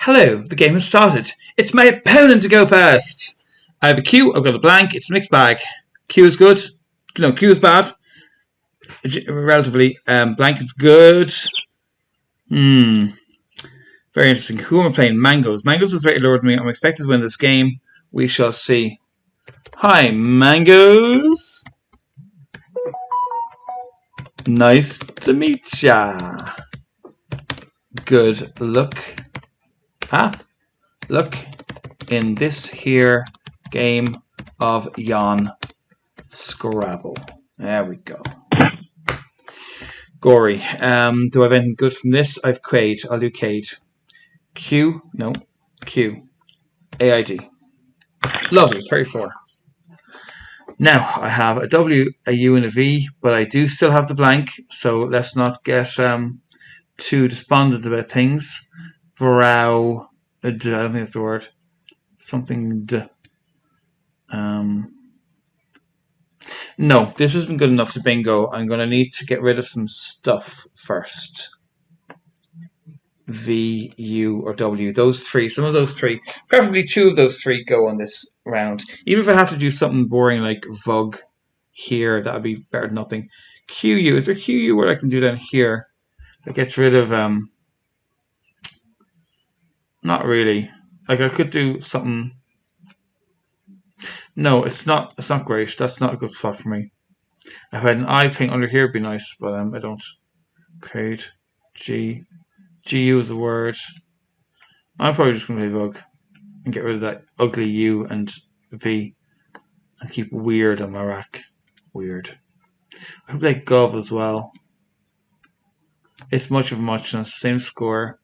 Hello, the game has started. It's my opponent to go first. I have a Q, I've got a blank, it's a mixed bag. Q is good. No, Q is bad. Relatively. Blank is good. Very interesting. Who am I playing? Mangoes. Mangoes is very lower than me. I'm expected to win this game. We shall see. Hi, Mangoes. Nice to meet ya. Good luck. Look in this here game of yon ScrAWble. There we go. Gory. Do I have anything good from this? I've Cade. I'll do Cade. Q. No. Q. AID. Lovely. 34. Now I have a W, a U, and a V, but I do still have the blank, so let's not get too despondent about things. Vrow. I don't think that's the word. Something D. No, this isn't good enough to bingo. I'm going to need to get rid of some stuff first. V, U, or W. Those three. Some of those three. Preferably two of those three go on this round. Even if I have to do something boring like Vug here, that would be better than nothing. QU. Is there QU where I can do down here? That gets rid of... Not really. Like I could do something... No, it's not great. That's not a good spot for me. If I had an I playing under here, it'd be nice, but I don't. Create G. GU is a word. I'm probably just going to play Vug and get rid of that ugly U and V and keep weird on my rack. Weird. I could play Gov as well. It's much of a muchness. Same score.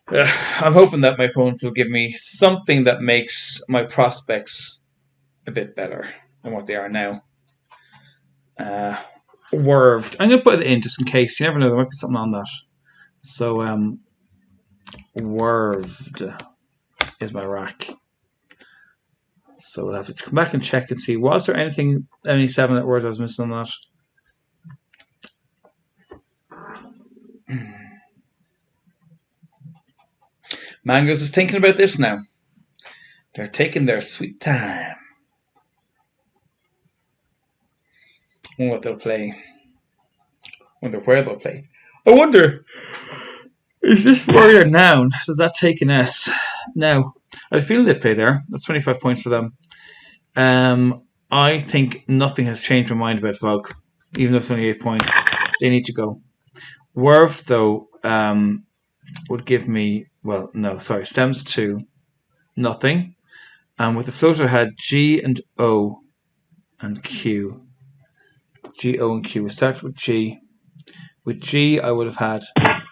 I'm hoping that my opponent will give me something that makes my prospects a bit better than what they are now. Werved. I'm going to put it in just in case. You never know, there might be something on that. So, Werved is my rack. So we'll have to come back and check and see. Was there anything, any 7 words I was missing on that? Mangoes is thinking about this now. They're taking their sweet time. I wonder what they'll play. I wonder where they'll play. I wonder, is this word a noun? Does that take an S? Now, I feel they play there. That's 25 points for them. I think nothing has changed my mind about Vug. Even though it's only 8 points. They need to go. Werv, though, would give me... Well, no, sorry. Stems to nothing. And with the floater, I had G and O and Q. G, O, and Q. We'll start with G. With G, I would have had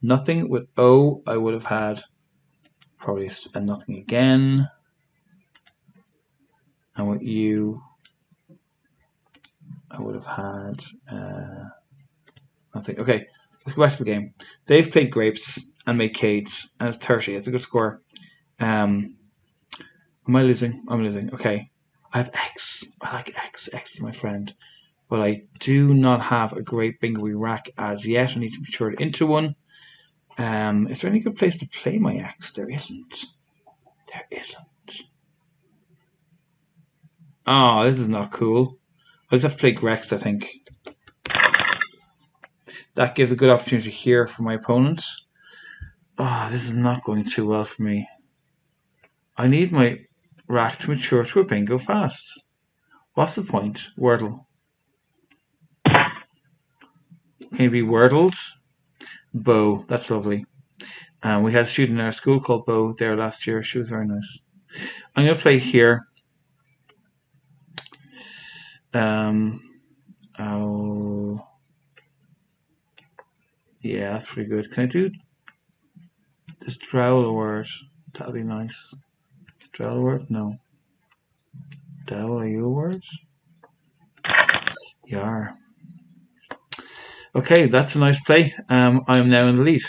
nothing. With O, I would have had probably a nothing again. And with U, I would have had nothing. Okay, let's go back to the game. They've played grapes and made Cades, and it's 30. It's a good score. Am I losing? I'm losing. Okay. I have X. I like X. X is my friend. But I do not have a great bingo rack as yet. I need to mature it into one. Is there any good place to play my X? There isn't. There isn't. Oh, this is not cool. I just have to play Grex, I think. That gives a good opportunity here for my opponent. Oh, this is not going too well for me. I need my rack to mature to a bingo fast. What's the point? Wordle. Can you be wordled? Bo, that's lovely. We had a student in our school called Bo there last year. She was very nice. I'm going to play here. Oh, yeah, that's pretty good. Can I do this ScrAWble word? That'll be nice. ScrAWble word? No. Dell, are you a word? You are. Okay, that's a nice play. I am now in the lead.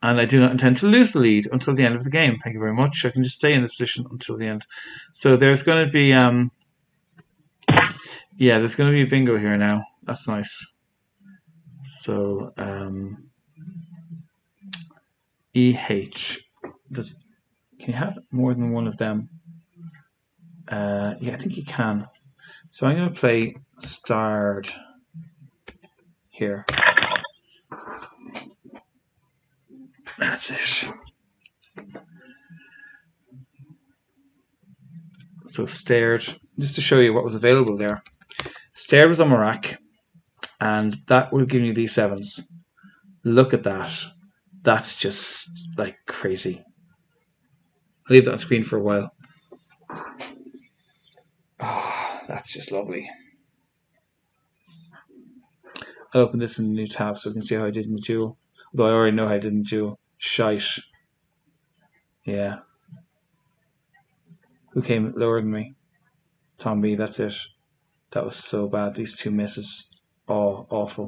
And I do not intend to lose the lead until the end of the game. Thank you very much. I can just stay in this position until the end. So there's going to be... yeah, there's going to be a bingo here now. That's nice. So EH. Can you have more than one of them? Yeah, I think you can. So I'm going to play starred here. That's it. So stared, just to show you what was available there. Stared was on my rack, and that would give you these sevens. Look at that. That's just like crazy. I'll leave that on screen for a while. Oh, that's just lovely. I'll open this in a new tab so we can see how I did in the duel. Although I already know how I did in the duel. Shite. Yeah. Who came lower than me? Tom B, that's it. That was so bad. These two misses. Oh, awful.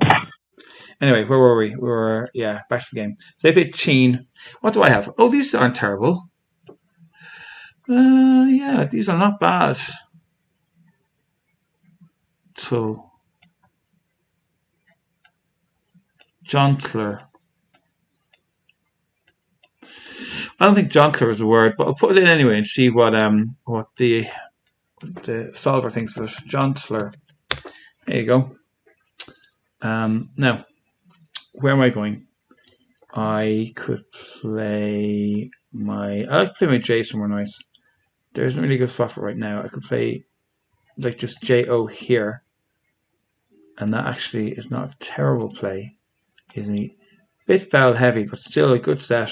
Anyway, where were we? We were, yeah, back to the game. So I played Teen. What do I have? Oh, these aren't terrible. Yeah, these are not bad. So, Jontler. I don't think Jontler is a word, but I'll put it in anyway and see what the solver thinks of it. Jontler. There you go. Now, where am I going? I could play my. I like to play my J somewhere nice. There isn't really a good spot for it right now. I could play like just JO here, and that actually is not a terrible play. Gives me a bit foul heavy, but still a good set.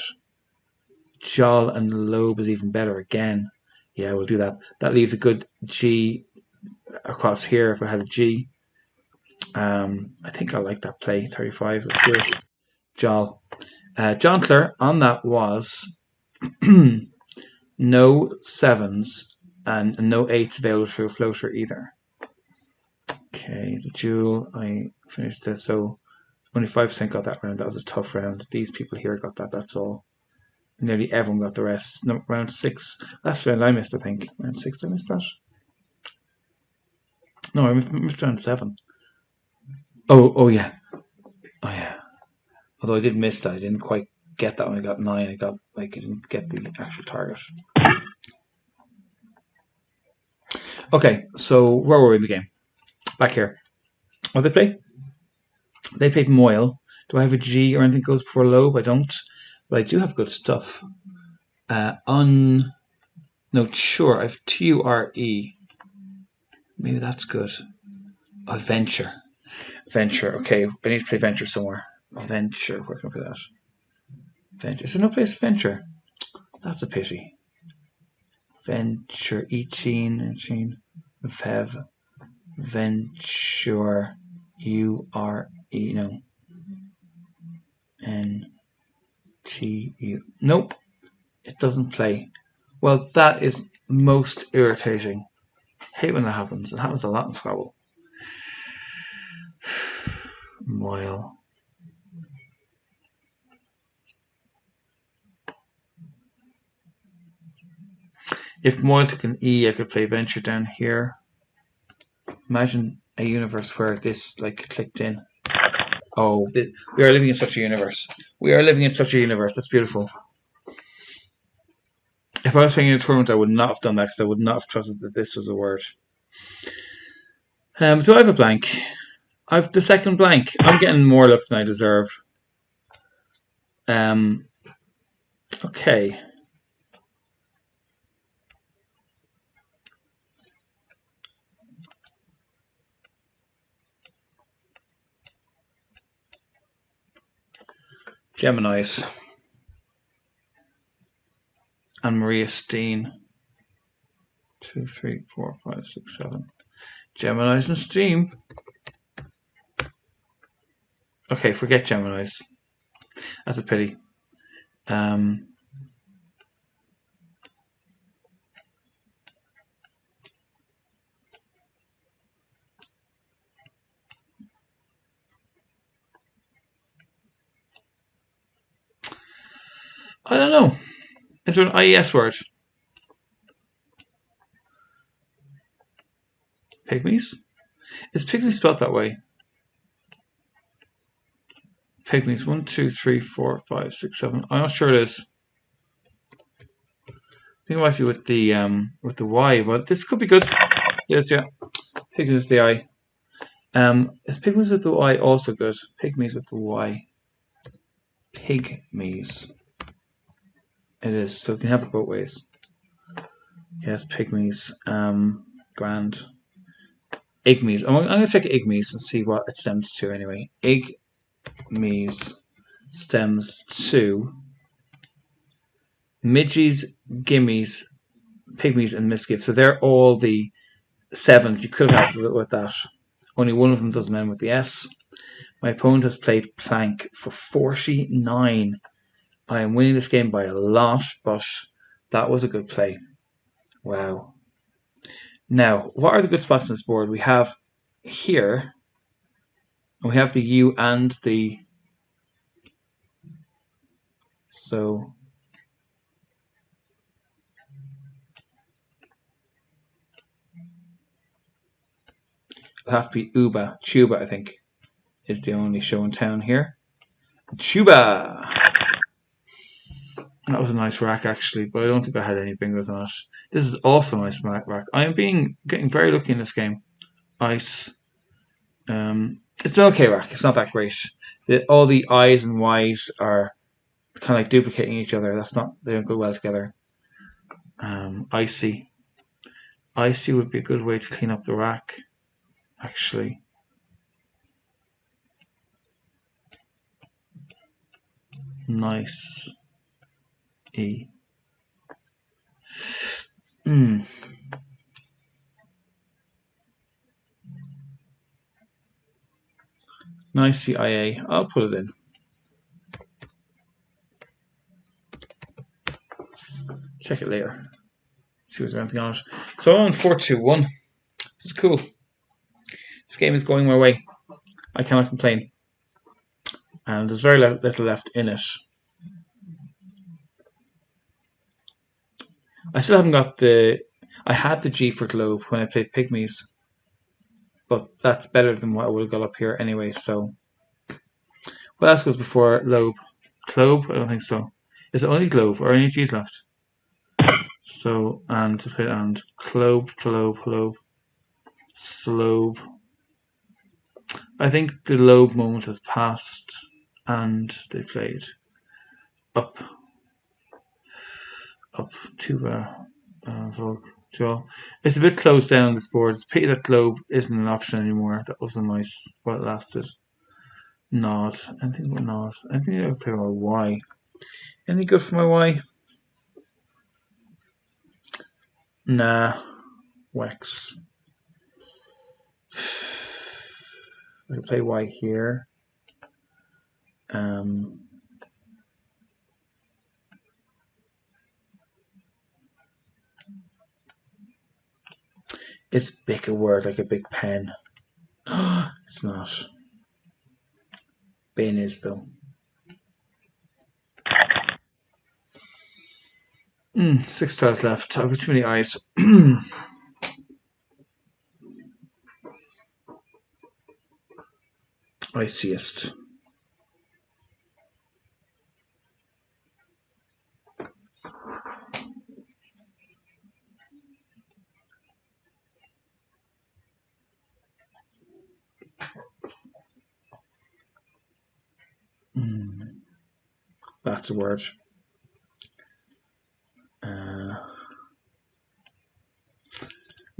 Jol and Lobe is even better again. Yeah, we'll do that. That leaves a good G across here if I had a G. I think I like that play. 35. Let's do it. Jol. Jontler on that was no sevens and no eights available through a floater either. Okay, the duel, I finished it. So only 5% got that round. That was a tough round. These people here got that, that's all. Nearly everyone got the rest. No, round 6. Last round I missed, I think. Round 6, I missed that. No, I missed round 7. Oh yeah. Oh yeah. Although I did miss that. I didn't quite get that when I got 9. I didn't get the actual target. Okay, so where were we in the game? Back here. What did they play? They played Moyle. Do I have a G or anything that goes before Lobe? I don't. But I do have good stuff. No, sure. I have TURE. Maybe that's good. Venture. Venture. Okay, I need to play Venture somewhere. Venture. Where can I put that? Venture. Is there no place to venture? That's a pity. Venture. 18. Vev. Venture. URE. No. NTU. Nope. It doesn't play. Well, that is most irritating. Hate when that happens. It happens a lot in ScrAWble. Moyle. If Moyle took an E, I could play Venture down here. Imagine a universe where this like clicked in. Oh, we are living in such a universe. We are living in such a universe. That's beautiful. If I was playing in a tournament, I would not have done that because I would not have trusted that this was a word. Do I have a blank? I have the second blank. I'm getting more luck than I deserve. Okay. Gemini's. And Maria Steen. 2, 3, 4, 5, 6, 7. Gemini's and Steam. Okay, forget Gemini's. That's a pity. I don't know. Is there an IES word? Pygmies? Is pygmy spelled that way? Pygmies. 1, 2, 3, 4, 5, 6, 7. I'm not sure it is. I think it might be with the Y, but this could be good. Yes, yeah. Pygmies with the I. Is Pygmies with the Y also good? Pygmies with the Y. Pygmies. It is, so you can have it both ways. Yes, Pygmies. Grand. Igmies. I'm going to check Igmies and see what it stems to anyway. Igmies stems to Midgies, Gimmies, Pygmies, and Misgives. So they're all the 7 you could have with that. Only one of them doesn't end with the S. My opponent has played Plank for 49. I am winning this game by a lot, but that was a good play. Wow. Now, what are the good spots on this board? We have here, we have the U and the... So... it'll have to be Tuba, I think, is the only show in town here. Tuba! That was a nice rack, actually, but I don't think I had any bingos on it. This is also a nice rack. I am getting very lucky in this game. Ice. It's an okay rack. It's not that great. All the I's and Y's are kind of like duplicating each other. They don't go well together. Icy. Icy would be a good way to clean up the rack, actually. Nice. E. Nice CIA. I'll put it in. Check it later. See if there's anything on it. So I'm on 4-2-1. This is cool. This game is going my way. I cannot complain. And there's very little left in it. I still haven't got I had the G for Globe when I played Pygmies. But that's better than what I would have got up here anyway, so... What else goes before Lobe? Globe? I don't think so. Is it only Globe or any G's left? So, and Globe, Globe, Slobe. I think the Lobe moment has passed and they played up, Tuba, Vogue, Joe. It's a bit closed down this board. It's a pity that Globe isn't an option anymore. That was a nice while it lasted. Nod. Anything but Nod. Anything I would play my Y. Any good for my Y? Nah. Wex. I can play Y here. Is big a word like a big pen? It's not. Bin is though. 6 tiles left. I've got too many eyes. Iciest. That's a word.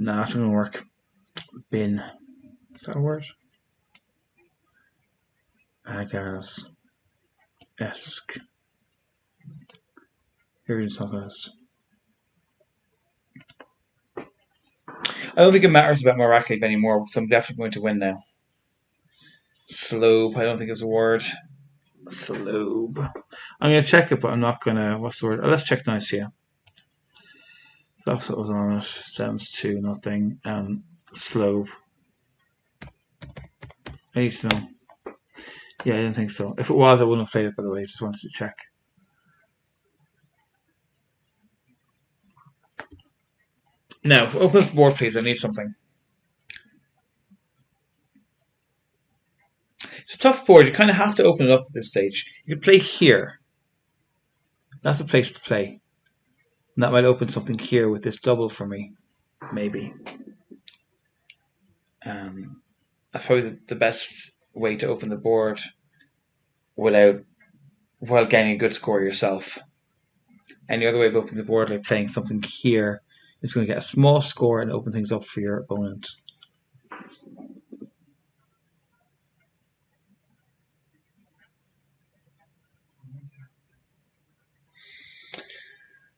Nah, it's not gonna work. Bin. Is that a word? Agas. Esk. Here it's not us. I don't think it matters about my rack league anymore, because I'm definitely going to win now. Slobe, I don't think it's a word. Slobe. I'm going to check it, but I'm not going to... What's the word? Let's check Nicaea. So that's what was on it. Stems to nothing. Slobe. I need to know. Yeah, I didn't think so. If it was, I wouldn't have played it, by the way. I just wanted to check. Now, open up the board, please. I need something. It's a tough board. You kind of have to open it up at this stage. You could play here. That's a place to play. And that might open something here with this double for me. Maybe. That's probably the best way to open the board while getting a good score yourself. Any other way of opening the board, like playing something here, is going to get a small score and open things up for your opponent.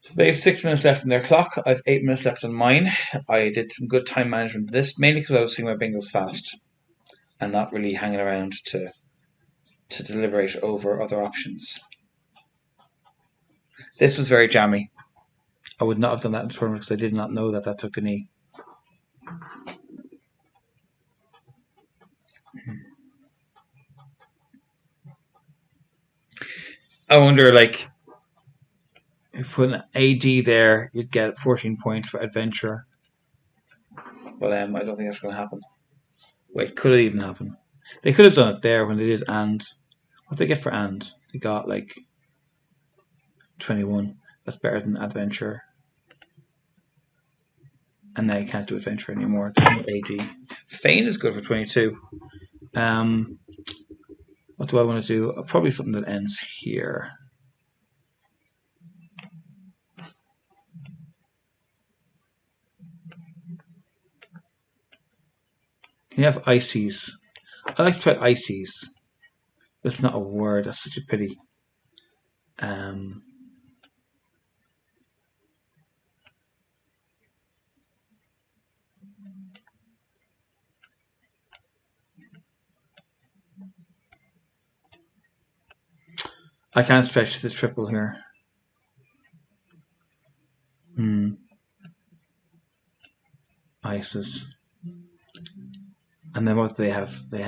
So they have 6 minutes left in their clock. I have 8 minutes left on mine. I did some good time management of this, mainly because I was seeing my bingos fast and not really hanging around to deliberate over other options. This was very jammy. I would not have done that in the tournament because I did not know that took a knee. I wonder, like, if you put an AD there, you'd get 14 points for adventure. But I don't think that's going to happen. Wait, could it even happen? They could have done it there when they did and. What did they get for and? They got like 21. That's better than adventure. And now you can't do adventure anymore. There's no AD. Feign is good for 22. What do I want to do? Probably something that ends here. Can you have ices? I like to try ices. That's not a word. That's such a pity. I can't stretch the triple here. Ices. And then what do they have? They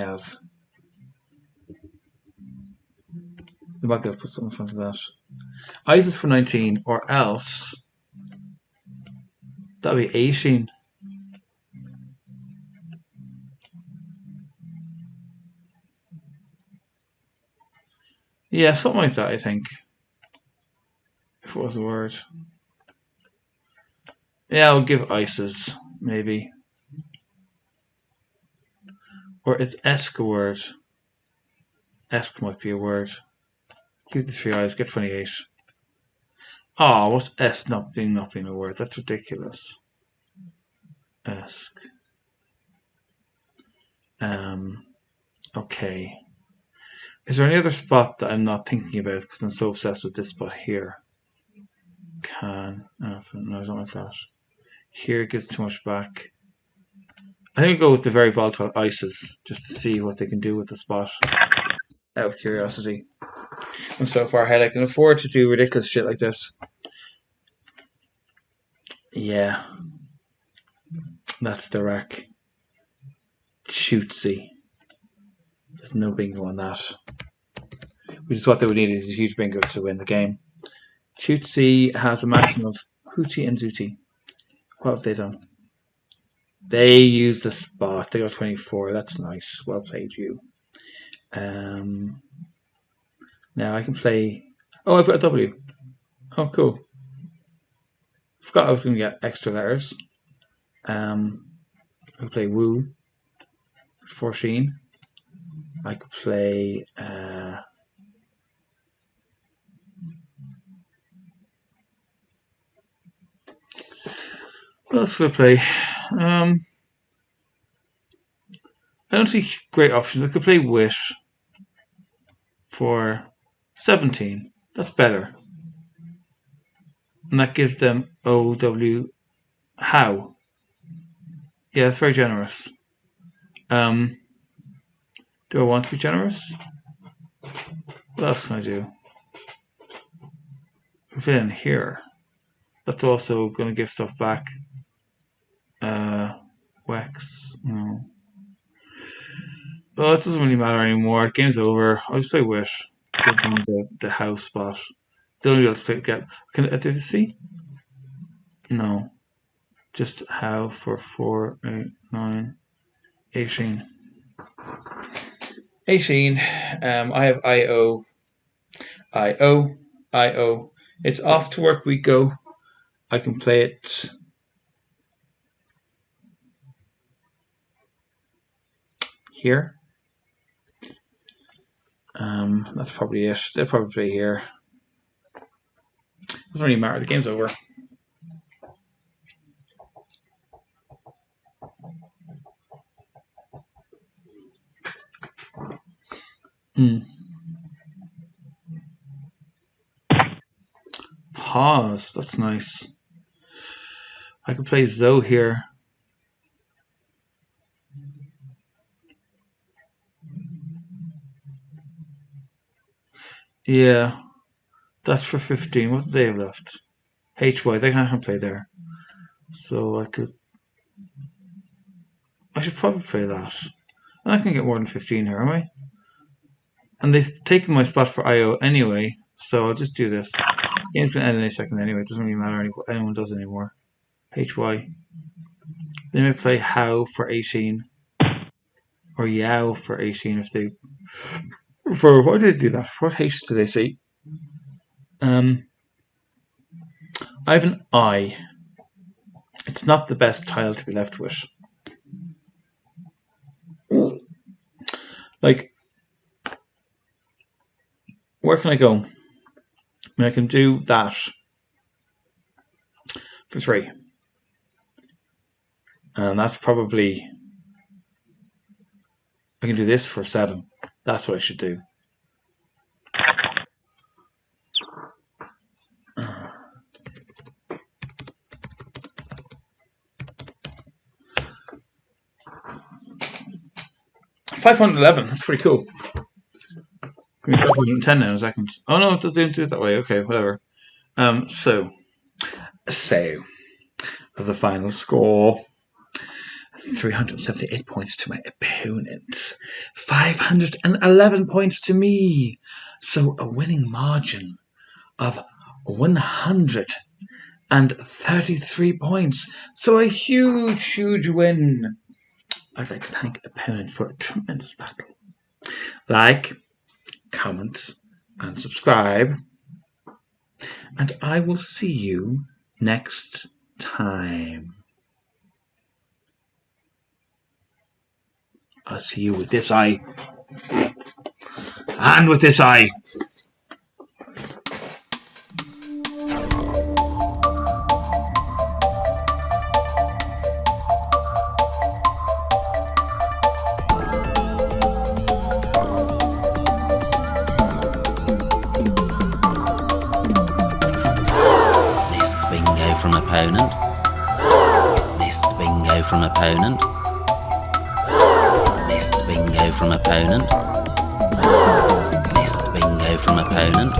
might be able to put something in front of that. Ices for 19, or else that'd be 18. Yeah, something like that, I think. If it was a word. Yeah, I'll give ices, maybe. Or it's Esk a word. Esk might be a word. Give the 3 eyes, get 28. Oh, what's S not being a word? That's ridiculous. Esk. Okay. Is there any other spot that I'm not thinking about because I'm so obsessed with this spot here? No, it's not like that. Here it gives too much back. I think I'll go with the very volatile ices just to see what they can do with the spot. Out of curiosity. I'm so far ahead I can afford to do ridiculous shit like this. Yeah. That's the rack. Shootsy. There's no bingo on that. Which is what they would need is a huge bingo to win the game. Shootsy has a maximum of Hootie and Zooty. What have they done? They use the spot. They got 24. That's nice. Well played, you. Now I can play. Oh, I've got a W. Oh, cool. Forgot I was going to get extra letters. I could play Woo for 14. I could play. What else could I play? I don't see great options. I could play Wish for 17. That's better. And that gives them OW. How? Yeah, that's very generous. Do I want to be generous? What else can I do? Put in here. That's also going to give stuff back. Wex. No. Oh, it doesn't really matter anymore. The game's over. I'll just play Wish. Give them the house spot. They don't really have to get. Can I do see? No. Just how for 4, 8, 9, 18. 18. I have IO. IO. IO. It's off to work we go. I can play it here. That's probably it. They'll probably play here. Doesn't really matter. The game's over. Pause. That's nice. I could play Zoe here. Yeah. That's for 15. What do they have left? HY. They can't play there. So I should probably play that. And I can get more than 15 here, am I? And they've taken my spot for IO anyway, so I'll just do this. Game's gonna end in a second anyway. It doesn't really matter what anyone does anymore. HY. They may play How for 18. Or Yao for 18 if they... why did they do that? What H do they say? I have an I. It's not the best tile to be left with. Like, where can I go? I mean, I can do that for 3. And that's probably... I can do this for 7. That's what I should do. $511. That's pretty cool. I mean, 510 now in a second. Oh no, it didn't do it that way. Okay, whatever. So the final score: 378 points to my opponent, 511 points to me. So a winning margin of 133 points. So a huge win. I'd like to thank opponent for a tremendous battle. Like, comment, and subscribe. And I will see you next time. I'll see you with this eye. And with this eye. From opponent. Missed bingo from opponent. Missed bingo from opponent. Missed bingo from opponent.